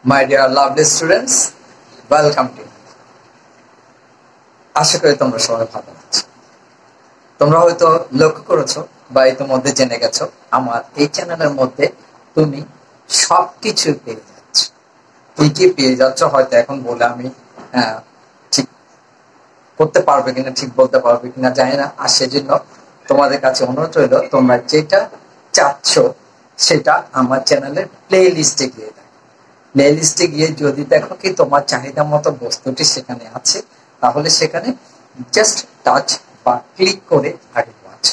My dear lovely students, welcome to আশা করি তোমরা সবাই ভালো আছো। তোমরা হয়তো লক্ষ্য করেছো বা ইতিমধ্যে জেনে গেছো আমার এই চ্যানেলের মধ্যে তুমি সবকিছু পেয়ে যাচ্ছ। কি পেয়ে যাচ্ছ হয়তো এখন বলে আমি ঠিক করতে পারবে কিনা, ঠিক বলতে পারবে কিনা জানি না। আর সেজন্য তোমাদের কাছে অনুরোধ রইল, তোমরা যেটা চাচ্ছ সেটা আমার চ্যানেলের প্লে লিস্টে গিয়ে প্লে লিস্টে গিয়ে যদি দেখো কি তোমার চাহিদা মতো বস্তুটি সেখানে আছে, তাহলে সেখানে জাস্ট টাচ বা ক্লিক করে আগে ওয়াচ।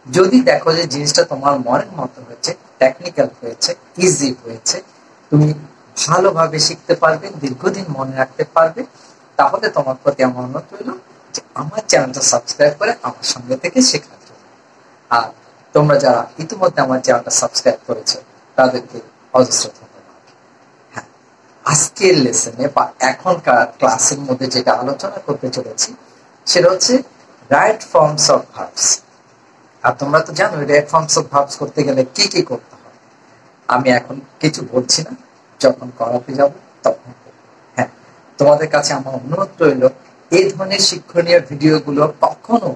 যদি দেখো যে জিনিসটা তোমার মনের মতো হয়েছে, টেকনিক্যাল হয়েছে, ইজি হয়েছে, তুমি ভালোভাবে শিখতে পারবে, দীর্ঘদিন মনে রাখতে পারবে, তাহলে তোমার প্রতি আমার অনুরোধ রইল যে আমার চ্যানেলটা সাবস্ক্রাইব করে আমার সঙ্গে থেকে শেখার জন্য। আর তোমরা যারা ইতিমধ্যে আমার চ্যানেলটা সাবস্ক্রাইব করেছো তাদেরকে অজস্র ধন্যবাদ। আজকের লেসনে বা এখনকার ক্লাসের মধ্যে যেটা আলোচনা করতে চলেছি সেটা হচ্ছে রাইট ফর্মস অফ ভার্বস। আর তোমরা তো জানো রাইট ফর্মস অফ ভার্বস করতে গেলে কি কি করতে হয়। আমি এখন কিছু বলছি না, যখন করাতে যাব তখন। হ্যাঁ, তোমাদের কাছে আমার অনুরোধ রইল, এই ধরনের শিক্ষণীয় ভিডিওগুলো কখনো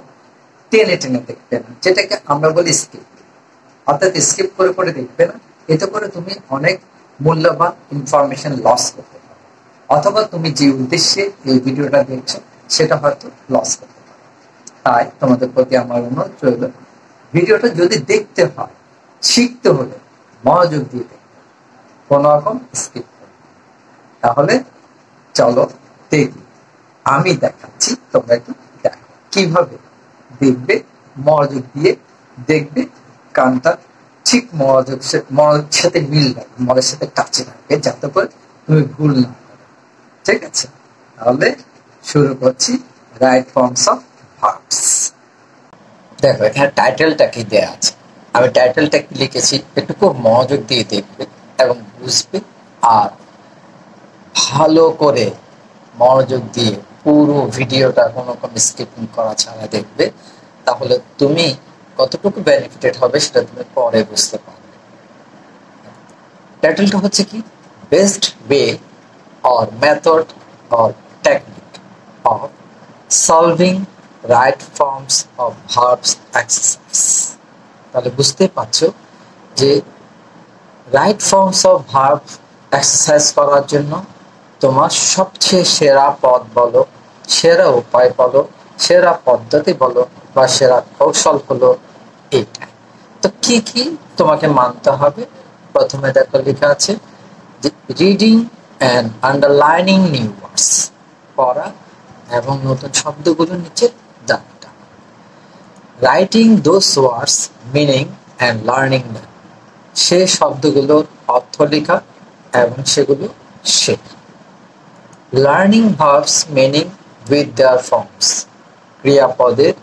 টেনে টেনে দেখবে না, যেটাকে আমরা বলি স্কিপ। অর্থাৎ স্কিপ করে করে দেখবে না, এতে করে তুমি অনেক মূল্যবান ইনফরমেশন লস করতে পারো, অথবা তুমি যে উদ্দেশ্যে এই ভিডিওটা দেখছো সেটা হয়তো লস করতে পারো। তাই তোমাদের প্রতি আমার অনুরোধ রইল, ভিডিওটা যদি দেখতে হয়, শিখতে হলে মনোযোগ দিয়ে দেখবে, কোনো রকম স্কিপ করবে। তাহলে চলো দেখি, আমি দেখাচ্ছি, তোমরা একটু দেখো কিভাবে দেখবে। মনোযোগ দিয়ে দেখবে, কানটা ঠিক মনোযোগ সাথে মিল রাখবে, মনের সাথে টাচে রাখবে, যাতে করে তুমি ভুল না করো। ঠিক আছে, তাহলে শুরু করছি রাইট ফর্মস অফ ভার্বস। দেখো এখানে টাইটেলটা কি দেয়া আছে, আমি টাইটেলটা কি লিখেছি একটু খুব মনোযোগ দিয়ে দেখবে এবং বুঝবে, আর ভালো করে মনোযোগ দিয়ে পুরো ভিডিওটা কোনো কোনো স্কিপিং করা ছাড়া দেখবে, তাহলে তুমি কতটুকু বেনিফিটেড হবে সেটা তুমি পরে বুঝতে পারবে। টাইটেলটা হচ্ছে কি, best way or method or technique of solving right forms of verbs exercise. তাহলে বুঝতে পারছো যে right forms of verb exercise করার জন্য তোমার সবচেয়ে সেরা পথ বলো, সেরা উপায় বলো, সেরা পদ্ধতি বলো বা সেরা কৌশল হলো এইটা। তো কি কি তোমাকে মানতে হবে? প্রথমে দেখো লেখা আছে যে reading and underlining new words, পড়া এবং নতুন শব্দগুলো নিচে দাগটা। Writing those words meaning and learning them, সে শব্দগুলোর অর্থ লেখা এবং সেগুলো শেখা। Learning verbs meaning with their forms, ক্রিয়াপদের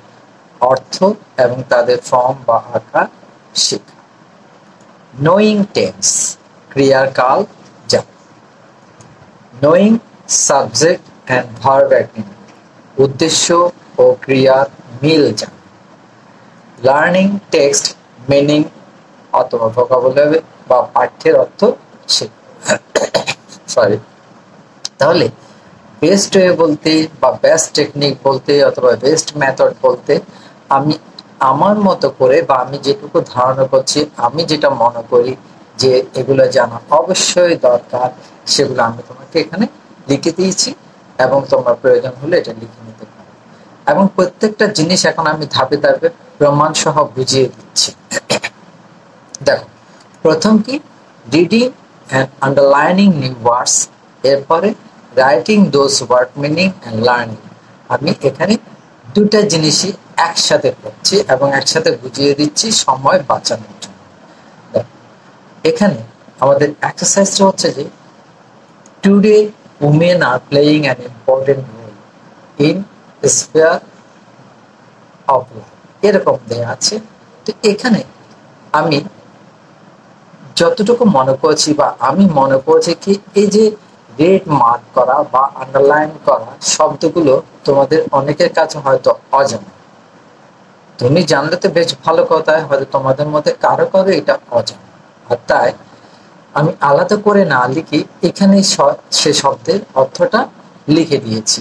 অর্থ এবং তাদের ফর্ম বা আকার শেখা। নোয়িং টেন্স, ক্রিয়ার কাল জানা। Knowing subject and verb agreement, উদ্দেশ্য ও ক্রিয়ার মিল জানা। লার্নিং টেক্সট মিনিং অথবা ভোকাবুলারি বা পাঠ্যের অর্থ শেখা। সরি, তাহলে বেস্ট ওয়ে বলতে বা বেস্ট টেকনিক বলতে অথবা বেস্ট মেথড বলতে আমি আমার মতো করে বা আমি যেটুকু ধারণা করছি, আমি যেটা মনে করি যে এগুলো জানা অবশ্যই দরকার, সেগুলো আমি তোমাকে এখানে লিখে দিয়েছি এবং তোমার প্রয়োজন হলে এটা লিখে নিতে পারো। এবং প্রত্যেকটা জিনিস এখন আমি ধাপে ধাপে প্রমাণ সহ বুঝিয়ে দিচ্ছি। দেখো, প্রথম কি, reading and underlining new words, এরপরে writing those word meaning and learning. আমি এখানে দুটা জিনিসই একসাথে করছি এবং একসাথে বুঝিয়ে দিচ্ছি সময় বাঁচানোর জন্য। এখানে আমাদের এক্সারসাইজটা হচ্ছে যে today women are playing an important role in sphere of life, এরকম দেওয়া আছে। তো এখানে আমি যতটুকু মনে করছি বা আমি মনে করছি কি, এই যে রেড মার্ক করা বা আন্ডারলাইন করা শব্দগুলো তোমাদের অনেকের কাছে হয়তো অজানা। তুমি জানলে তো বেশ ভালো কথা, হয়তো তোমাদের মধ্যে কারো কারো এটা অজানা। আর তাই আমি আলাদা করে না লিখে এখানে সে শব্দের অর্থটা লিখে দিয়েছি।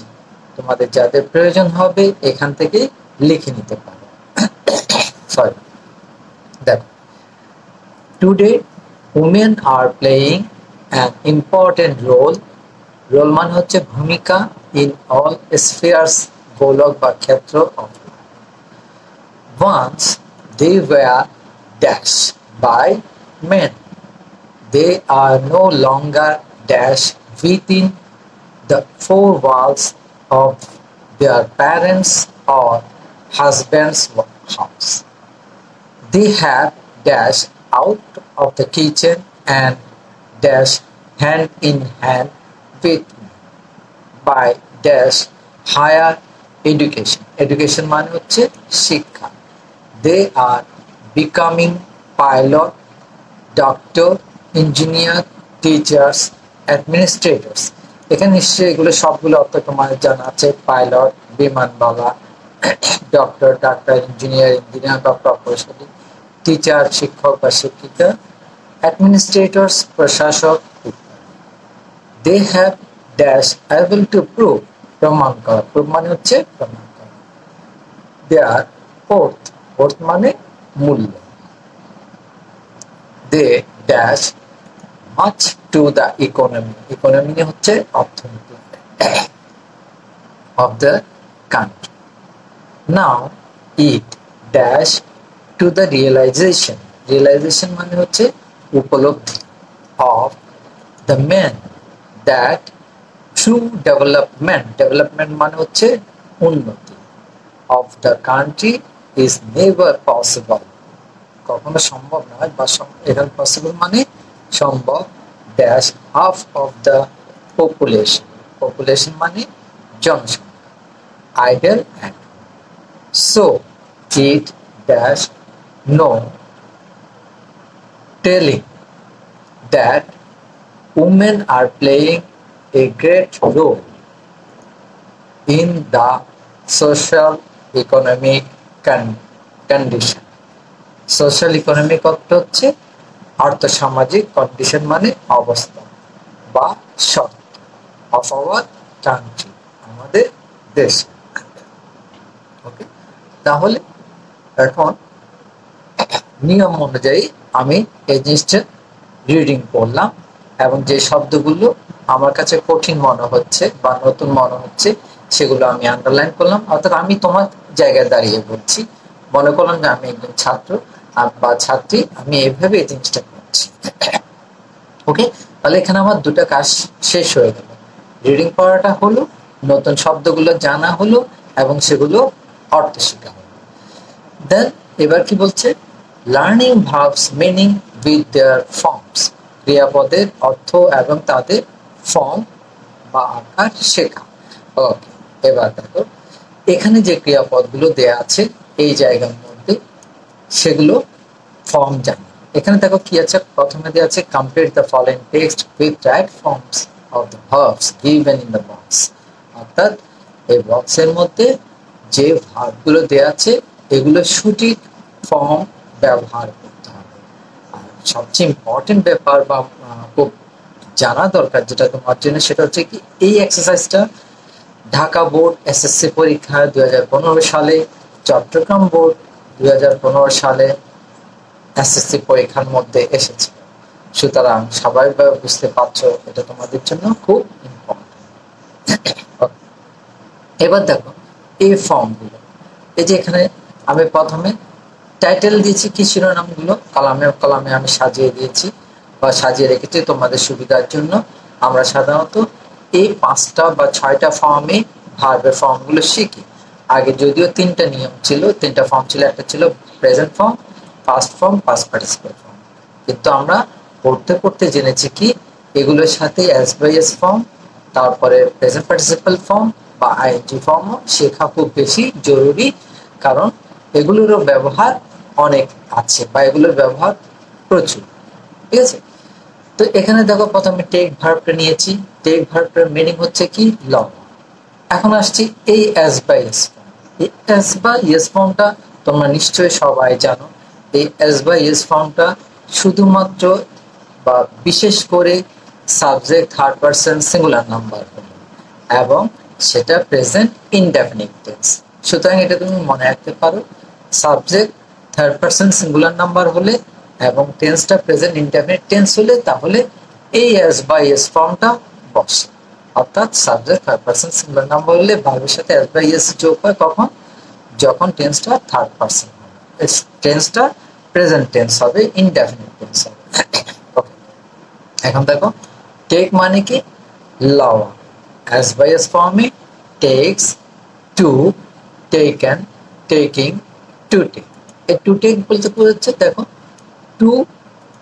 তোমাদের যাদের প্রয়োজন হবে এখান থেকে লিখে নিতে পারো। সরি, দেখো, today women are playing an important role. Role মানে হচ্ছে ভূমিকা, ইন অল স্ফিয়ার্স, গোলক বা ক্ষেত্র of life. Once they were dashed by men. They are no longer dashed within the four walls of their parents' or husband's house. They have dashed out of the kitchen and dashed hand in hand with me by dash higher education. Education মানে হচ্ছে শিক্ষা। They are becoming pilot, doctor, engineer, teachers, administrators. এখানে নিশ্চয়ই এগুলো সবগুলো অর্থ তোমার জানা আছে। পাইলট বিমানবালা, ডক্টর ডাক্তার, ইঞ্জিনিয়ার বা প্রকৌশলী, টিচার শিক্ষক বা শিক্ষিকা, অ্যাডমিনিস্ট্রেটরস প্রশাসক। They have dash able to prove, প্রমাণ করা। প্রুভ মানে হচ্ছে প্রমাণ করা। Their worth, worth মানে মূল্য। They dash much to the economy, economy হচ্ছে অর্থনীতি of the country. Now it dash to the realization, realization মানে হচ্ছে উপলব্ধি of the man that true development, development মানে হচ্ছে উন্নতি of the country is never possible, কখনো সম্ভব নয় বা এখানে পসিবল মানে সম্ভব। Dash half of the population, population মানে জনসংখ্যা। Idle and so it dash no telling that women are playing a great role in the social economic condition. Social economic অর্থ হচ্ছে আর্থসামাজিক, কন্ডিশন মানে অবস্থা বা শর্ত, অফ আওয়ার কান্ট্রি, আমাদের দেশ। ওকে, তাহলে এখন নিয়ম অনুযায়ী আমি এই জিনিসটা রিডিং করলাম এবং যে শব্দগুলো আমার কাছে কঠিন মনে হচ্ছে বা নতুন মনে হচ্ছে সেগুলো আমি আন্ডারলাইন করলাম। অর্থাৎ আমি তোমার জায়গায় দাঁড়িয়ে বলছি, মনে করলাম যে আমি একজন ছাত্র বা ছাত্রী, আমি এইভাবে এই জিনিসটা করছি। ওকে, তাহলে এখানে আমার দুটো কাজ শেষ হয়ে গেল। রিডিং পড়াটা হলো, নতুন শব্দগুলো জানা হলো এবং সেগুলো অর্থ শেখা হলো। দেন এবার কি বলছে, learning verbs meaning with their forms, ক্রিয়াপদের অর্থ এবং তাদের ফর্ম বা আকার শেখা। ওকে, এবার দেখো এখানে যে ক্রিয়াপদগুলো দেয়া আছে এই জায়গার মধ্যে সেগুলো ফর্ম জানি। এখানে দেখো কি আছে, প্রথমে দেওয়া আছে complete the following text with right forms of the verbs given in the box. অর্থাৎ এই বক্সের মধ্যে যে ভার্বগুলো দেওয়া আছে এগুলো সঠিক ফর্ম ব্যবহার করতে হবে। আর সবচেয়ে ইম্পর্টেন্ট ব্যাপার বা খুব জানা দরকার যেটা তোমার জন্য, সেটা হচ্ছে কি এই এক্সারসাইজটা ঢাকা বোর্ড এসএসসি পরীক্ষা 2015 সালে, চট্টগ্রাম বোর্ড 2015 সালে এসএসসি পরীক্ষার মধ্যে এসেছে। সুতরাং স্বাভাবিকভাবে বুঝতে পারছো এটা তোমাদের জন্য খুব ইম্পর্টেন্ট। এবার দেখো এই ফর্মগুলো, এই যে এখানে আমি প্রথমে টাইটেল দিয়েছি, কি শিরোনামগুলো কলামে কলামে আমি সাজিয়ে দিয়েছি বা সাজিয়ে রেখেছি তোমাদের সুবিধার জন্য। আমরা সাধারণত এই 5টা বা 6টা ফর্মে ভার্বের ফর্মগুলো শিখি। আগে যদিও 3টা নিয়ম ছিল, 3টা ফর্ম ছিল, একটা ছিল present form, past form, past participle form. কিন্তু আমরা পড়তে পড়তে জেনেছি কি এগুলোর সাথে এস বাই এস ফর্ম, তারপরে প্রেজেন্ট পার্টিসিপেল ফর্ম বা আইএনজি ফর্মও শেখা খুব বেশি জরুরি, কারণ এগুলোরও ব্যবহার অনেক আছে বা এগুলোর ব্যবহার প্রচুর। ঠিক আছে, তো এখানে দেখো প্রথমে টেক ভার্বটা নিয়েছি। টেক ভার্বটার মিনিং হচ্ছে কি লও। এখন আসছি এই এস বাই এস ফর্ম। এই এস বাই এস ফর্মটা তোমরা নিশ্চয়ই সবাই জানো। এই এস বাই এস ফর্মটা শুধুমাত্র বা বিশেষ করে subject third person singular number হলে, এবং সেটা প্রেজেন্ট ইনডেফিনিট টেন্স। সুতরাং এটা তুমি মনে রাখতে পারো, subject third person singular number হলে এবং টেন্সটা প্রেজেন্ট ইনডেফিনিট টেন্স হলে তাহলে এই এস বা এস ফর্মটা বসে। অর্থাৎ subject third person singular number হলে ভার্বের সাথে এস বা এস যোগ হয় কখন? যখন টেন্সটা থার্ড পারসন হবে, টেন্সটা প্রেজেন্ট টেন্স হবে, ইনডেফিনিট টেন্স হবে। ওকে, এখন দেখো টেক মানে কি? লওয়া। এস বাই এস ফর্মে takes, took, taken, taking, to take. এই টু টেক বলতে বোঝাচ্ছে, দেখো টু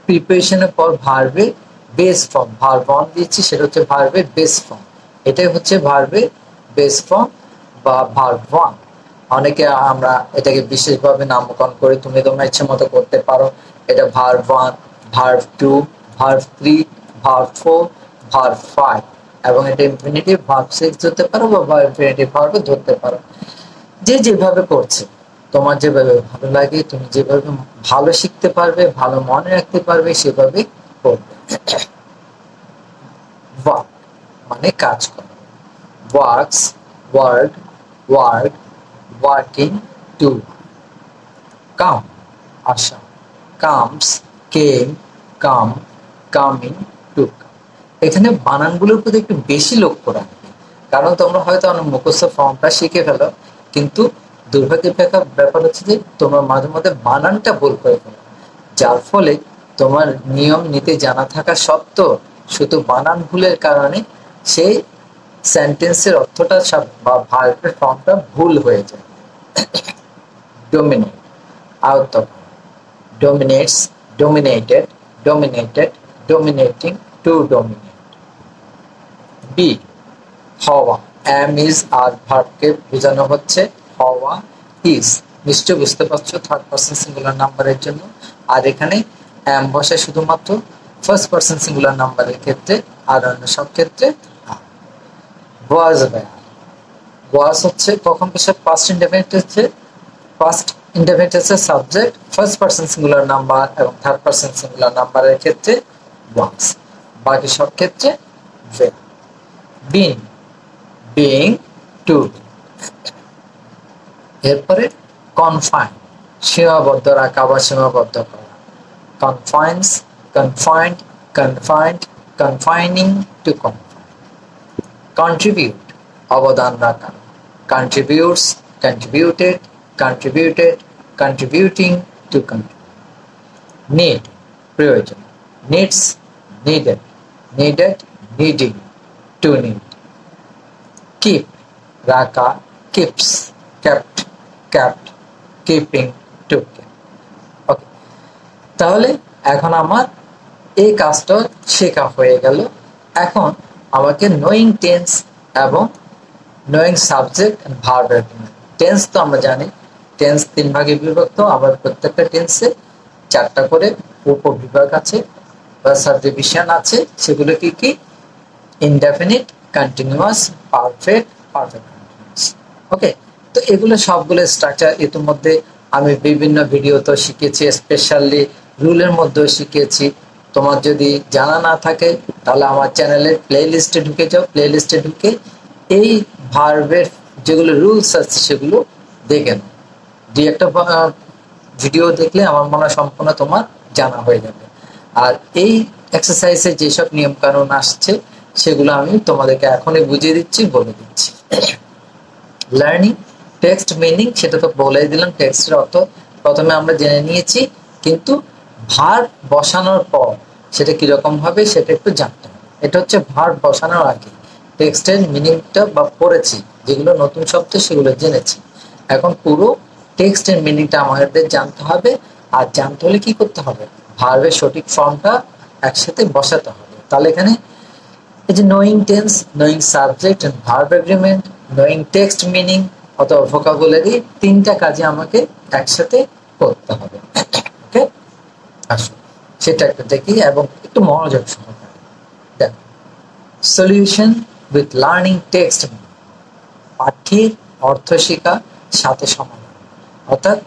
প্রিপারেশনের পর ভার্বের বেস ফর্ম, ভার্ব অন দিচ্ছি, সেটা হচ্ছে ভার্বের বেস ফর্ম। এটাই হচ্ছে ভার্বের বেস ফর্ম বা ভার্ব ওয়ান। অনেকে আমরা এটাকে বিশেষভাবে নামকরণ করে, তুমি তোমার ইচ্ছে মতো করতে পারো। এটা verb one, verb two, verb three, verb four, verb five, এবং এটা ইনফিনিটিভ ভার্ব সিক্স ধরতে পারো বা ইনফিনিটিভ ভার্ব ধরতে পারো। যে যেভাবে করছে, তোমার যেভাবে ভালো লাগে, তুমি যেভাবে ভালো শিখতে পারবে, ভালো মনে রাখতে পারবে, সেভাবে করবে। ওয়ার্ক মানে কাজ করা। Works, worked, work, working, to. Come আসা, comes, came, come, coming, to come. এখানে বানানগুলোর প্রতি একটু বেশি লক্ষ্য রাখবে, কারণ তোমরা হয়তো অনেক মুখস্থ ফর্মটা শিখে ফেলো, কিন্তু দুর্ভাগ্যের ব্যাপার হচ্ছে যে তোমরা মাঝে মধ্যে বানানটা ভুল করে ফেলো, যার ফলে তোমার নিয়ম নীতি জানা থাকা সত্ত্বেও শুধু বানান ভুলের কারণে সেই সেন্টেন্সের অর্থটা বা ভার্বের ফর্মটা ভুল হয়ে যায়। ডোমিনেট আয়ত্ত করা, dominates, dominated, dominated, dominating, to dominate. B, হওয়া। am is আর ভার্বকে বোঝানো হচ্ছে, হওয়া is। নিশ্চয় বুঝতে পারছো থার্ড পারসন সিঙ্গুলার নাম্বারের জন্য। আর এখানে am বসে শুধুমাত্র ফার্স্ট পারসন সিঙ্গুলার নাম্বারের ক্ষেত্রে, আর অন্য সব ক্ষেত্রে was were। was হচ্ছে কখন পেশা? পাস্ট ইনডেফিনিট হচ্ছে, ফার্স্ট ইনডেফিনিট হচ্ছে subject first person singular number, এবং থার্ড পারসন সিঙ্গুলার নাম্বারের ক্ষেত্রে was, বাকি সব ক্ষেত্রে were। been, being, to। এরপরে confine, সীমাবদ্ধ রাখা বা সীমাবদ্ধ করা। confines, confined, confined, confining, to confine। contribute, অবদান রাখা। contributes, contributed, contributed, contributing, to contribute। need, প্রয়োজন। needs, needed, needed, needing, to need। keep, রাখা, keeps, kept, kept, keeping, to keep। ওকে, তাহলে এখন আমার এই কাজটা শেখা হয়ে গেল। এখন আমাকে নোয়িং টেন্স এবং knowing subject and verb agreement. Tense তো আমরা জানি, টেন্স তিন ভাগে বিভক্ত, আবার প্রত্যেকটা টেন্সে চারটা করে উপবিভাগ আছে বা সাবডিভিশন আছে। সেগুলো কি কি? Indefinite, continuous, perfect, perfect continuous. Okay, তো এগুলো সবগুলো স্ট্রাকচার ইতিমধ্যে আমি বিভিন্ন ভিডিওতে শিখেছি, স্পেশালি রুলের মধ্যেও শিখেছি। তোমার যদি জানা না থাকে তাহলে আমার চ্যানেলের প্লে লিস্টে ঢুকে যাও, প্লে লিস্টে ঢুকে এই ভার্বের যেগুলো রুলস আছে সেগুলো দেখে নাও। দুই একটা ভিডিও দেখলে আমার মনে হয় সম্পূর্ণ তোমার জানা হয়ে যাবে। আর এই এক্সারসাইজে যেসব নিয়ম কানুন আসছে সেগুলো আমি তোমাদেরকে এখনই বুঝিয়ে দিচ্ছি, বলে দিচ্ছি। লার্নিং টেক্সট মিনিং, সেটা তো বলেই দিলাম। টেক্সটের অর্থ প্রথমে আমরা জেনে নিয়েছি, কিন্তু ভার্ব বসানোর পর সেটা কিরকম হবে সেটা একটু জানতে হবে। এটা হচ্ছে ভার্ব বসানোর আগে টেক্সটের মিনিংটা বা পড়েছি, যেগুলো নতুন শব্দ সেগুলো জেনেছি। এখন পুরো টেক্সটের মিনিংটা আমাদের জানতে হবে। আর জানতে হলে কি করতে হবে? ভার্বের সঠিক ফর্মটা একসাথে বসাতে হবে। তাহলে এখানে এই যে knowing tense, knowing subject and verb agreement, knowing text meaning অথবা ভোকাবুলারি, তিনটা কাজে আমাকে একসাথে করতে হবে। ওকে, আসুন সেটা একটু দেখি এবং একটু মনোযোগ সহকারে দেখো। Solution with learning text meaning, পাঠ্যের অর্থ শেখার সাথে সমাধান, অর্থাৎ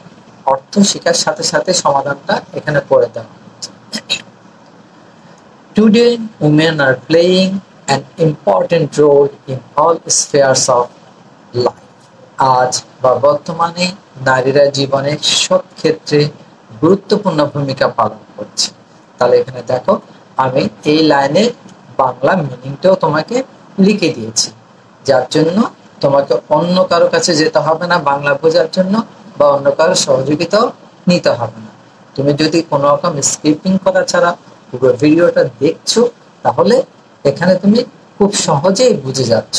অর্থ শেখার সাথে সাথে সমাধানটা এখানে করে দেওয়া হচ্ছে। Today, women are playing an important role in all spheres of life. আজ বা বর্তমানে নারীরা জীবনের সব ক্ষেত্রে গুরুত্বপূর্ণ ভূমিকা পালন করছে। তাহলে এখানে দেখো আমি এই লাইনের বাংলা মিনিংটাও তোমাকে লিখে দিয়েছি, যার জন্য তোমাকে অন্য কারো কাছে যেতে হবে না বাংলা বোঝার জন্য, বা অন্য কারো সহযোগিতাও নিতে হবে না। তুমি যদি কোনো রকম স্কিপিং করা ছাড়া পুরো ভিডিওটা দেখছো, তাহলে এখানে তুমি খুব সহজেই বুঝে যাচ্ছ।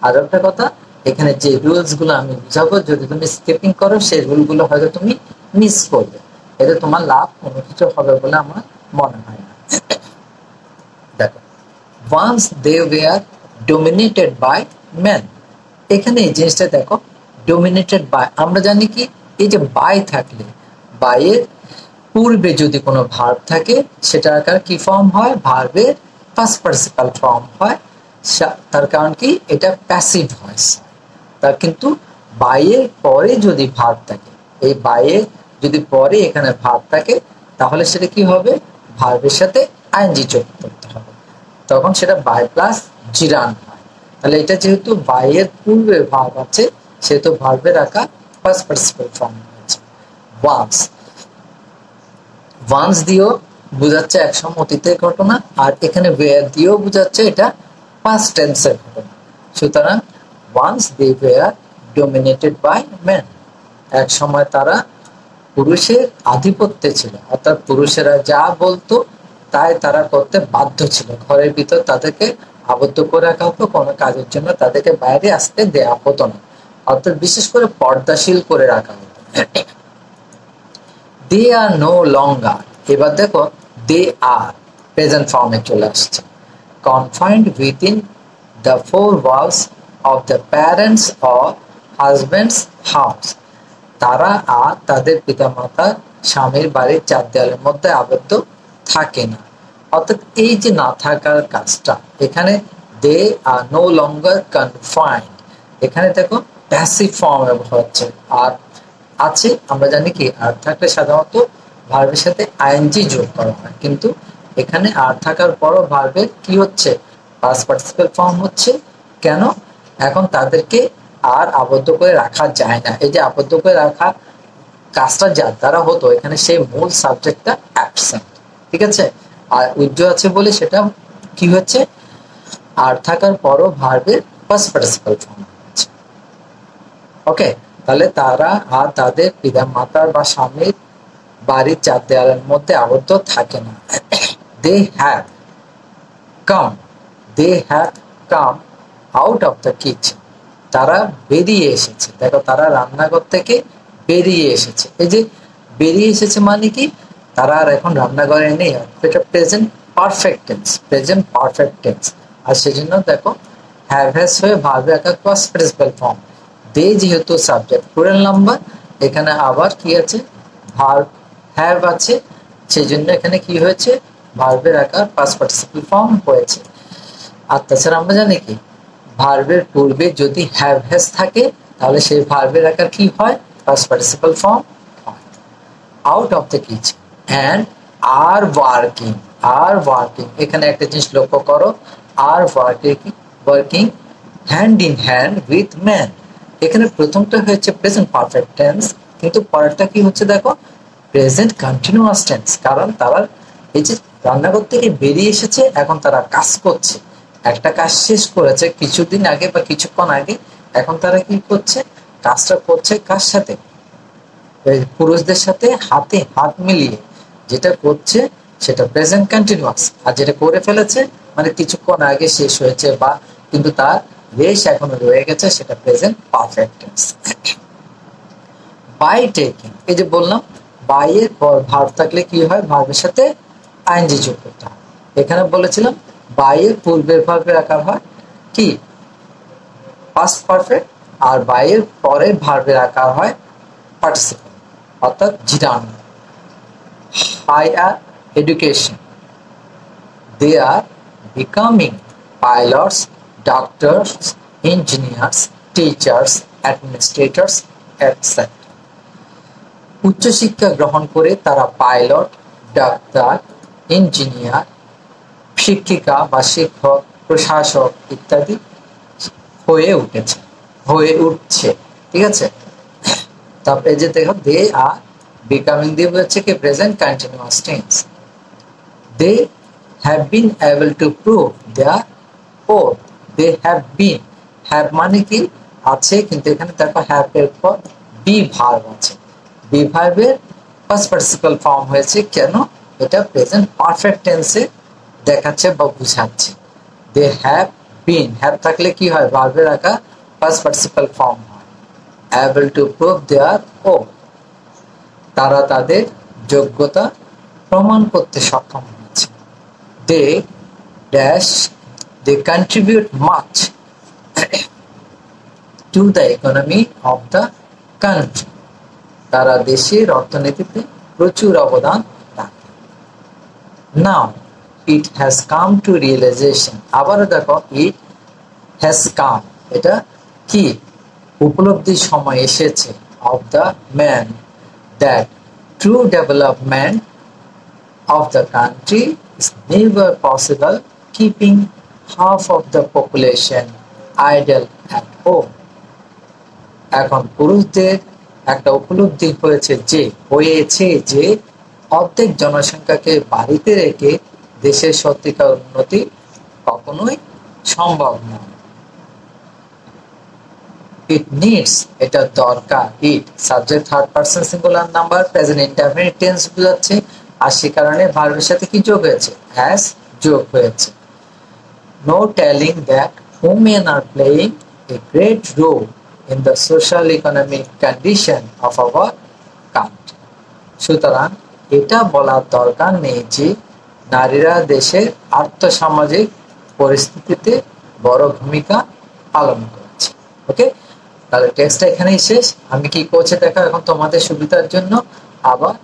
আর একটা কথা, এখানে যে রুলস গুলো আমি বুঝাবো, যদি তুমি স্কিপিং করো সেই রুলগুলো হয়তো তুমি মিস করবে, এতে তোমার লাভ কোনো কিছু হবে বলে আমার মনে হয় না। দেখো, once they were dominated by men, এখানে এই জিনিসটা দেখো, ডোমিনেটেড বাই, আমরা জানি কি এই যে বাই থাকলে, বাইয়ের পূর্বে যদি কোনো ভার্ব থাকে সেটার আকার কি ফর্ম হয়, ভার্বের ফার্স্ট পার্টিসিপাল ফর্ম হয়। তার কারণ কি, এটা প্যাসিভ ভয়েস। তার কিন্তু বাইয়ের পরে যদি ভার্ব থাকে, এই বাইয়ের যদি পরে এখানে ভার্ব থাকে, তাহলে সেটা কি হবে, ভার্বের সাথে আইএনজি যোগ করতে হবে, তখন সেটা বাই প্লাস জিরান হয়। তাহলে এটা যেহেতু বাইয়ের পূর্বে ভার্ব আছে, সেহেতু ভার্বের আকার ফার্স্ট পার্টিসিপাল ফর্ম হয়েছে। ওয়ান্স দিয়েও বোঝাচ্ছে একসময় অতীতের ঘটনা, আর এখানে ওয়্যার দিয়েও বোঝাচ্ছে এটা পাস্ট টেন্সের ঘটনা। সুতরাং once they were dominated by men, এক সময় তারা পুরুষের আধিপত্যে ছিল, অর্থাৎ পুরুষেরা যা বলতো তাই তারা করতে বাধ্য ছিল। ঘরের ভিতর তাদেরকে আবদ্ধ করে রাখা হতো, কোনো কাজের জন্য তাদেরকে বাইরে আসতে দেয়া হতো না, অর্থাৎ বিশেষ করে পর্দাশীল করে রাখা হতো। দে আর নো লঙ্গার, এবার দেখো দে আর প্রেজেন্ট ফর্মে চলে আসছে, confined within the four walls of the parents or husbands house, তারা আর তাদের পিতামাতার স্বামীর বাড়ির চার দেওয়ালের মধ্যে আবদ্ধ থাকে না। অর্থাৎ এই যে না থাকার কাজটা, এখানে দে আর নো লঙ্গার কনফাইন্ড, এখানে দেখো প্যাসিভ ফর্ম ব্যবহার হচ্ছে। আর আছে, আমরা জানি কি আর থাকলে সাধারণত ভার্বের সাথে আইএনজি যোগ করা হয়, কিন্তু এখানে আর থাকার পরও ভার্বের কি হচ্ছে, পাস্ট পার্টিসিপাল ফর্ম হচ্ছে। কেন, এখন তাদেরকে আর আবদ্ধ করে রাখা যায় না। এই যে আবদ্ধ করে রাখা কাজটা যার দ্বারা হতো, এখানে সেই মূল সাবজেক্টটা অ্যাবসেন্ট, ঠিক আছে। আর উজ্জ্বল আছে বলে সেটা কি হচ্ছে, আর থাকার পরও ভার্বের ফার্স্ট পার্টিসিপাল ফর্ম হচ্ছে। ওকে, তাহলে তারা আর তাদের পিতা মাতার বা স্বামীর বাড়ির চার দেওয়ালের মধ্যে আবদ্ধ থাকে না। They have come, they have come out of the kitchen, তারা বেরিয়ে এসেছে। দেখো, তারা রান্নাঘর থেকে বেরিয়ে এসেছে। এই যে বেরিয়ে এসেছে মানে কি, তারা আর এখন রান্নাঘরে নেই, এটা present perfect tense, present perfect tense. আর সেজন্য দেখো হ্যাভ হ্যাজ হয়ে ভার্বের আকার ফার্স্ট পার্টিসিপাল ফর্ম, দে যেহেতু সাবজেক্ট প্লুরাল নাম্বার, এখানে আবার কি আছে, ভার্ব হ্যাভ আছে, সেই জন্য এখানে কি হয়েছে, ভার্বের আকার ফার্স্ট পার্টিসিপাল ফর্ম হয়েছে। আর তাছাড়া আমরা জানি কি, ভার্বের পূর্বে যদি হ্যাভ হ্যাজ থাকে, তাহলে সেই ভার্বের আকার কি হয়, ফার্স্ট পার্টিসিপাল ফর্ম হয়। Out of the kitchen and are working, are working, এখানে একটা জিনিস লক্ষ্য করো, are working hand in hand with man, এখানে প্রথমটা হয়েছে প্রেজেন্ট পারফেক্ট টেন্স, কিন্তু পরেরটা কি হচ্ছে দেখো, প্রেজেন্ট কন্টিনিউয়াস টেন্স। কারণ তারা এই যে রান্নাঘর থেকে বেরিয়ে এসেছে, এখন তারা কাজ করছে, একটা কাজ শেষ করেছে কিছুদিন আগে বা কিছুক্ষণ আগে, এখন তারা কি করছে, কাজটা করছে কার সাথে, পুরুষদের সাথে হাতে হাত মিলিয়ে যেটা করছে সেটা প্রেজেন্ট কন্টিনিউয়াস। আর যেটা করে ফেলেছে মানে কিছুক্ষণ আগে শেষ হয়েছে, বা কিন্তু তার রেশ এখনো রয়ে গেছে, সেটা present perfect tense. By taking, এই যে বললাম বাই এর পর ভার্ব থাকলে কি হয়, ভার্বের সাথে আইএনজি যোগ করতে হয়। এখানে বলেছিলাম বাই এর পূর্বের ভার্বের আকার হয় কি, পাস্ট পারফেক্ট, আর বাই এর পরের ভার্বের আকার হয় পার্টিসিপল, অর্থাৎ জিরান। Higher education, they are becoming pilots, doctors, engineers, teachers, administrators, etc. উচ্চশিক্ষা গ্রহণ করে তারা পাইলট, ডাক্তার, ইঞ্জিনিয়ার, শিক্ষিকা বা শিক্ষক, প্রশাসক ইত্যাদি হয়ে উঠছে। ঠিক আছে, তারপরে যে দেখো দে আর বিকামিং দিয়ে হচ্ছে কি present continuous tense. They have been able to prove their worth. They have been, have মানে কি আছে, কিন্তু এখানে দেখো হ্যাভ এর পর বি ভার্ব আছে। বি ভার্বের ফার্স্ট পার্টিসিপাল ফর্ম হয়েছে, কেন? এটা প্রেজেন্ট পারফেক্ট টেন্সে দেখাচ্ছে বা বুঝাচ্ছে। দে হ্যাভ বিন, হ্যাভ থাকলে কি হয়, ভার্বের আগে ফার্স্ট পার্টিসিপাল ফর্ম হয়। Able to prove their worth, তারা তাদের যোগ্যতা প্রমাণ করতে সক্ষম হয়েছে। They dash they contribute much to the economy of the country, তারা দেশের অর্থনীতিতে প্রচুর অবদান রাখে। Now it has come to realization, আবারও দেখো ইট হ্যাজ কাম, এটা কি উপলব্ধির সময় এসেছে, of the man that true development of the country is never possible keeping half of the population idle at home. এখন পুরুষদের একটা উপলব্ধি হয়েছে যে অর্ধেক জনসংখ্যাকে বাড়িতে রেখে দেশের সত্যিকার উন্নতি কখনোই সম্ভব নয়। ইট নিডস, এটা দরকার। It subject third person singular number, present indefinite tense বোঝাচ্ছে, আর সে কারণে ভার্বের সাথে কি যোগ হয়েছে, হ্যাজ যোগ হয়েছে। No telling that women are playing a great role in the social economic condition of our country. সুতরাং এটা বলার দরকার নেই যে নারীরা দেশের আর্থসামাজিক পরিস্থিতিতে বড় ভূমিকা পালন করছে। ওকে, তাহলে টেক্সটটা এখানেই শেষ। আমি কি করছি দেখো, এখন তোমাদের সুবিধার জন্য আবার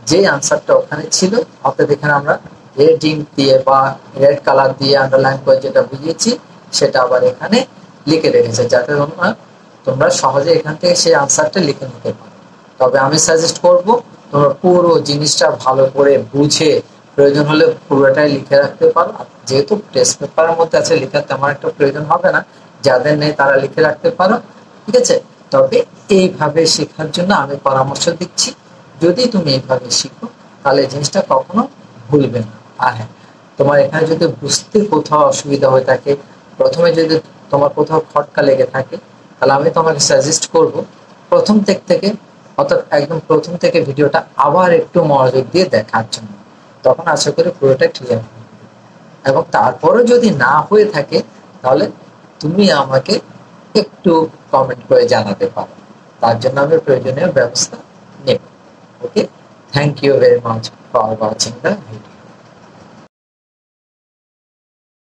যে আনসারটা ওখানে ছিল অর্থাৎ এখানে আমরা রেডিং দিয়ে বা রেড কালার দিয়ে আন্ডারলাইন করে যেটা বুঝিয়েছি সেটা আবার এখানে লিখে রেখেছে, যাতে তোমরা সহজে এখান থেকে সেই আনসারটা লিখে নিতে পারো। তবে আমি সাজেস্ট করব তোমরা পুরো জিনিসটা ভালো করে বুঝে প্রয়োজন হলে পুরোটাই লিখে রাখতে পারো। যেহেতু টেস্ট পেপারের মধ্যে আছে, লেখার তেমন একটা প্রয়োজন হবে না, যাদের নেই তারা লিখে রাখতে পারো। ঠিক আছে, তবে এইভাবে শেখার জন্য আমি পরামর্শ দিচ্ছি, যদি তুমি এইভাবে শিখো তাহলে জিনিসটা কখনো ভুলবে না। আর হ্যাঁ, তোমার এখানে যদি বুঝতে কোথাও অসুবিধা হয়ে থাকে, প্রথমে যদি তোমার কোথাও খটকা লেগে থাকে, তাহলে আমি তোমাকে সাজেস্ট করব প্রথম থেকে অর্থাৎ একদম প্রথম থেকে ভিডিওটা আবার একটু মনোযোগ দিয়ে দেখার জন্য। তখন আশা করি পুরোটা ক্লিয়ার হবে। এবং তারপরও যদি না হয়ে থাকে তাহলে তুমি আমাকে একটু কমেন্ট করে জানাতে পারো, তার জন্য আমি প্রয়োজনীয় ব্যবস্থা নেব। Okay, thank you very much for watching the video.